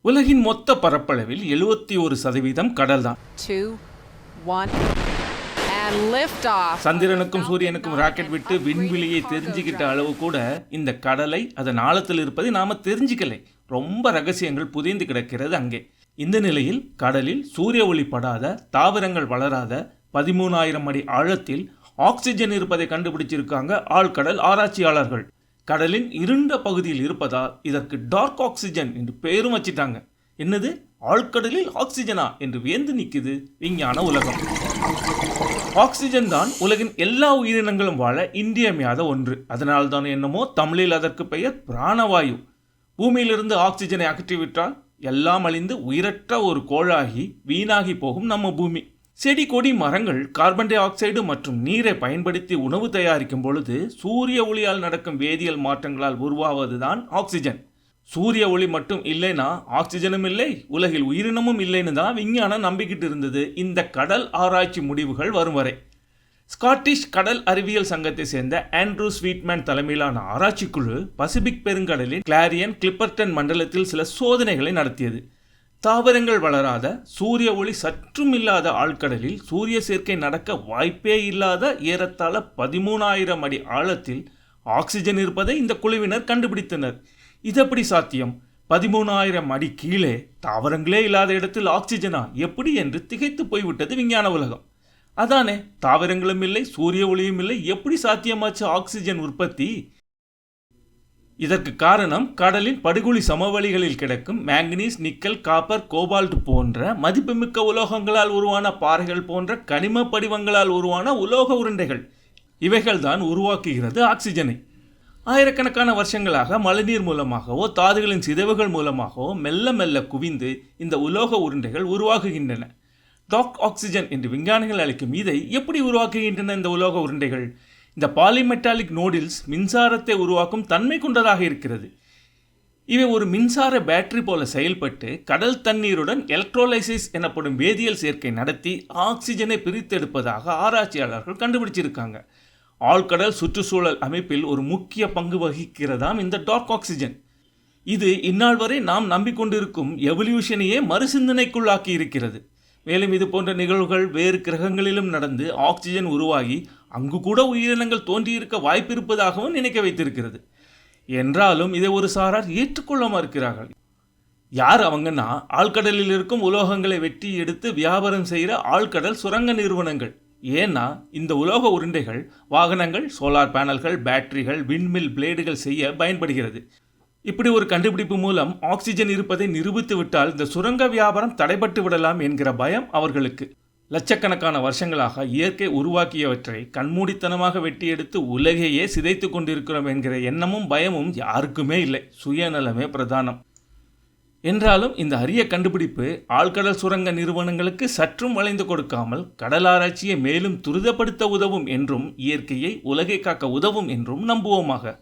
உலகின் மொத்த பரப்பளவில் 71% கடல்தான். 2, 1 and lift off. சந்திரனுக்கும் சூரியனுக்கும் ராக்கெட் விட்டு விண்வெளியை தெரிஞ்சுக்கிட்ட அளவு கூட இந்த கடலை அதன் ஆழத்தில் இருப்பதை நாம தெரிஞ்சுக்கலை. ரொம்ப ரகசியங்கள் புதைந்து கிடக்கிறது அங்கே. இந்த நிலையில் கடலில் சூரிய ஒளி படாத, தாவரங்கள் வளராத 13,000 அடி ஆழத்தில் ஆக்சிஜன் இருப்பதை கண்டுபிடிச்சிருக்காங்க ஆழ்கடல் ஆராய்ச்சியாளர்கள். கடலின் இருண்ட பகுதியில் இருப்பதால் இதற்கு டார்க் ஆக்சிஜன் என்று பெயரும் வச்சிட்டாங்க. என்னது, ஆழ்கடலில் ஆக்சிஜனா என்று வியந்து நிற்குது விஞ்ஞான உலகம். ஆக்சிஜன் தான் உலகின் எல்லா உயிரினங்களும் வாழ இன்றியமையாத ஒன்று. அதனால்தான் என்னமோ தமிழில் அதற்கு பெயர் பிராணவாயு. பூமியிலிருந்து ஆக்சிஜனை அகற்றிவிட்டால் எல்லாம் அழிந்து உயிரற்ற ஒரு கோளாகி வீணாகி போகும் நம்ம பூமி. செடி கொடி மரங்கள் கார்பன் டை ஆக்சைடு மற்றும் நீரை பயன்படுத்தி உணவு தயாரிக்கும் பொழுது சூரிய ஒளியால் நடக்கும் வேதியியல் மாற்றங்களால் உருவாவதுதான் ஆக்சிஜன். சூரிய ஒளி மட்டும் இல்லைன்னா ஆக்சிஜனும் இல்லை, உலகில் உயிரினமும் இல்லைன்னு தான் விஞ்ஞானம் நம்பிக்கிட்டு இருந்தது இந்த கடல் ஆராய்ச்சி முடிவுகள் வரும் வரை. ஸ்காட்டிஷ் கடல் அறிவியல் சங்கத்தை சேர்ந்த ஆண்ட்ரூ ஸ்வீட்மேன் தலைமையிலான ஆராய்ச்சி குழு பசிபிக் பெருங்கடலின் கிளாரியன் கிளிப்பர்டன் மண்டலத்தில் சில சோதனைகளை நடத்தியது. தாவரங்கள் வளராத, சூரிய ஒளி சற்றும் இல்லாத ஆழ்கடலில் சூரிய சேர்க்கை நடக்க வாய்ப்பே இல்லாத ஏறத்தாழ 13,000 அடி ஆழத்தில் ஆக்சிஜன் இருப்பதை இந்த குழுவினர் கண்டுபிடித்தனர். இது எப்படி சாத்தியம்? 13,000 அடி கீழே தாவரங்களே இல்லாத இடத்தில் ஆக்சிஜனா எப்படி என்று திகைத்து போய்விட்டது விஞ்ஞான உலகம். அதானே, தாவரங்களும் இல்லை, சூரிய ஒளியும் இல்லை, எப்படி சாத்தியமாச்சு ஆக்சிஜன் உற்பத்தி? இதற்கு காரணம் கடலின் படுகுழி சமவெளிகளில் கிடக்கும் மேங்கனீஸ், நிக்கல், காப்பர், கோபால்ட் போன்ற மதிப்புமிக்க உலோகங்களால் உருவான பாறைகள் போன்ற கனிம படிவங்களால் உருவான உலோக உருண்டைகள். இவைகள் தான் உருவாக்குகிறது ஆக்சிஜனை. ஆயிரக்கணக்கான வருஷங்களாக மழைநீர் மூலமாகவோ தாதுகளின் சிதைவுகள் மூலமாகவோ மெல்ல மெல்ல குவிந்து இந்த உலோக உருண்டைகள் உருவாகுகின்றன. டார்க் ஆக்சிஜன் என்று விஞ்ஞானிகள் அளிக்கும் இதை எப்படி உருவாக்குகின்றன இந்த உலோக உருண்டைகள்? இந்த பாலிமெட்டாலிக் நோடில்ஸ் மின்சாரத்தை உருவாக்கும் தன்மை கொண்டதாக இருக்கிறது. இவை ஒரு மின்சார பேட்டரி போல செயல்பட்டு கடல் தண்ணீருடன் எலக்ட்ரோலைசிஸ் எனப்படும் வேதியியல் சேர்க்கை நடத்தி ஆக்சிஜனை பிரித்தெடுப்பதாக ஆராய்ச்சியாளர்கள் கண்டுபிடிச்சிருக்காங்க. ஆழ்கடல் சுற்றுச்சூழல் அமைப்பில் ஒரு முக்கிய பங்கு வகிக்கிறதாம் இந்த டார்க் ஆக்சிஜன். இது இந்நாள் வரை நாம் நம்பிக்கொண்டிருக்கும் எவல்யூஷனையே மறுசிந்தனைக்குள்ளாக்கி இருக்கிறது. மேலும் இது போன்ற நிகழ்வுகள் வேறு கிரகங்களிலும் நடந்து ஆக்சிஜன் உருவாகி அங்கு கூட உயிரினங்கள் தோன்றியிருக்க வாய்ப்பு இருப்பதாகவும் நினைக்க வைத்திருக்கிறது. என்றாலும் இதை ஒரு சாரார் ஏற்றுக்கொள்ள மறுக்கிறார்கள். யார் அவங்கன்னா, ஆழ்கடலில் இருக்கும் உலோகங்களை வெட்டி எடுத்து வியாபாரம் செய்கிற ஆழ்கடல் சுரங்க நிறுவனங்கள். ஏன்னா இந்த உலோக உருண்டைகள் வாகனங்கள், சோலார் பேனல்கள், பேட்டரிகள், விண்மில் பிளேடுகள் செய்ய பயன்படுகிறது. இப்படி ஒரு கண்டுபிடிப்பு மூலம் ஆக்சிஜன் இருப்பதை நிரூபித்து விட்டால் இந்த சுரங்க வியாபாரம் தடைபட்டு விடலாம் என்கிற பயம் அவர்களுக்கு. லட்சக்கணக்கான வருஷங்களாக இயற்கை உருவாக்கியவற்றை கண்மூடித்தனமாக வெட்டி எடுத்து உலகையே சிதைத்து கொண்டிருக்கிறோம் என்கிற எண்ணமும் பயமும் யாருக்குமே இல்லை. சுயநலமே பிரதானம். என்றாலும் இந்த அரிய கண்டுபிடிப்பு ஆழ்கடல் சுரங்க நிறுவனங்களுக்கு சற்றும் வளைந்து கொடுக்காமல் கடல் ஆராய்ச்சியை மேலும் துரிதப்படுத்த உதவும் என்றும் இயற்கையை, உலகை காக்க உதவும் என்றும் நம்புவோமாக.